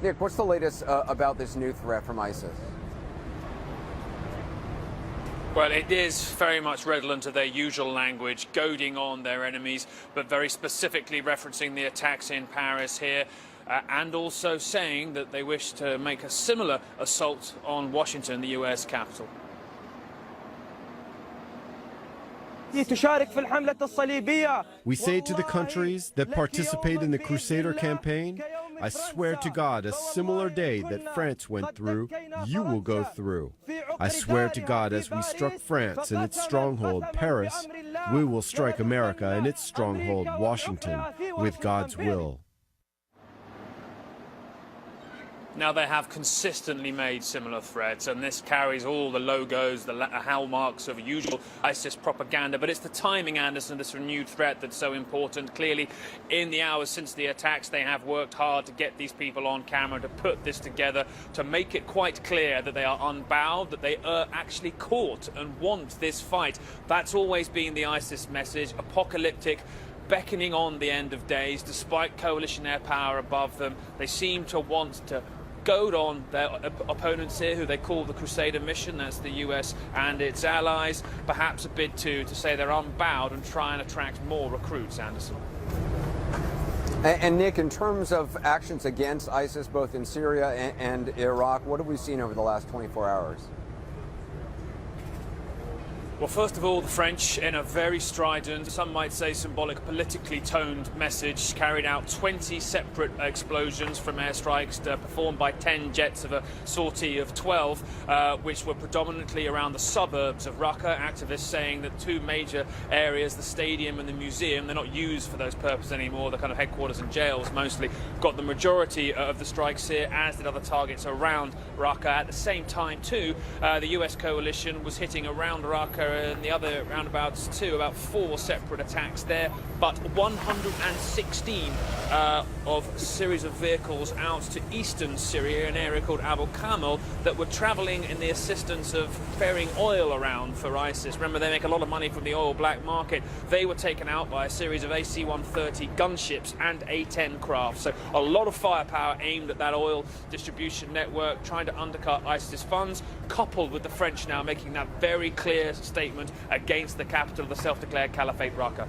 Nick, what's the latest about this new threat from ISIS? Well, it is very much redolent to their usual language, goading on their enemies, but very specifically referencing the attacks in Paris here, and also saying that they wish to make a similar assault on Washington, the US capital. We say to the countries that participate in the Crusader campaign, I swear to God, a similar day that France went through, you will go through. I swear to God, as we struck France in its stronghold, Paris, we will strike America in its stronghold, Washington, with God's will. Now, they have consistently made similar threats, and this carries all the logos, the hallmarks of usual ISIS propaganda. But it's the timing, Anderson, this renewed threat that's so important. Clearly, in the hours since the attacks, they have worked hard to get these people on camera, to put this together, to make it quite clear that they are unbowed, that they are actually caught and want this fight. That's always been the ISIS message, apocalyptic, beckoning on the end of days. Despite coalition air power above them, they seem to want to goad on their opponents here, who they call the Crusader mission. That's the US and its allies, perhaps a bit too, to say they're unbowed and try and attract more recruits, Anderson. And Nick, in terms of actions against ISIS, both in Syria and Iraq, what have we seen over the last 24 hours? Well, first of all, the French, in a very strident, some might say symbolic, politically toned message, carried out 20 separate explosions from airstrikes performed by 10 jets of a sortie of 12, which were predominantly around the suburbs of Raqqa. Activists saying that two major areas, the stadium and the museum, they're not used for those purposes anymore. The kind of headquarters and jails mostly got the majority of the strikes here, as did other targets around Raqqa. At the same time, too, the US coalition was hitting around Raqqa and the other roundabouts too, about 4 separate attacks there, but 116 of a series of vehicles out to eastern Syria, an area called Abu Kamel, that were travelling in the assistance of ferrying oil around for ISIS. Remember, they make a lot of money from the oil black market. They were taken out by a series of AC-130 gunships and A-10 craft. So a lot of firepower aimed at that oil distribution network, trying to undercut ISIS funds, coupled with the French now making that very clear statement against the capital of the self-declared Caliphate, Raqqa.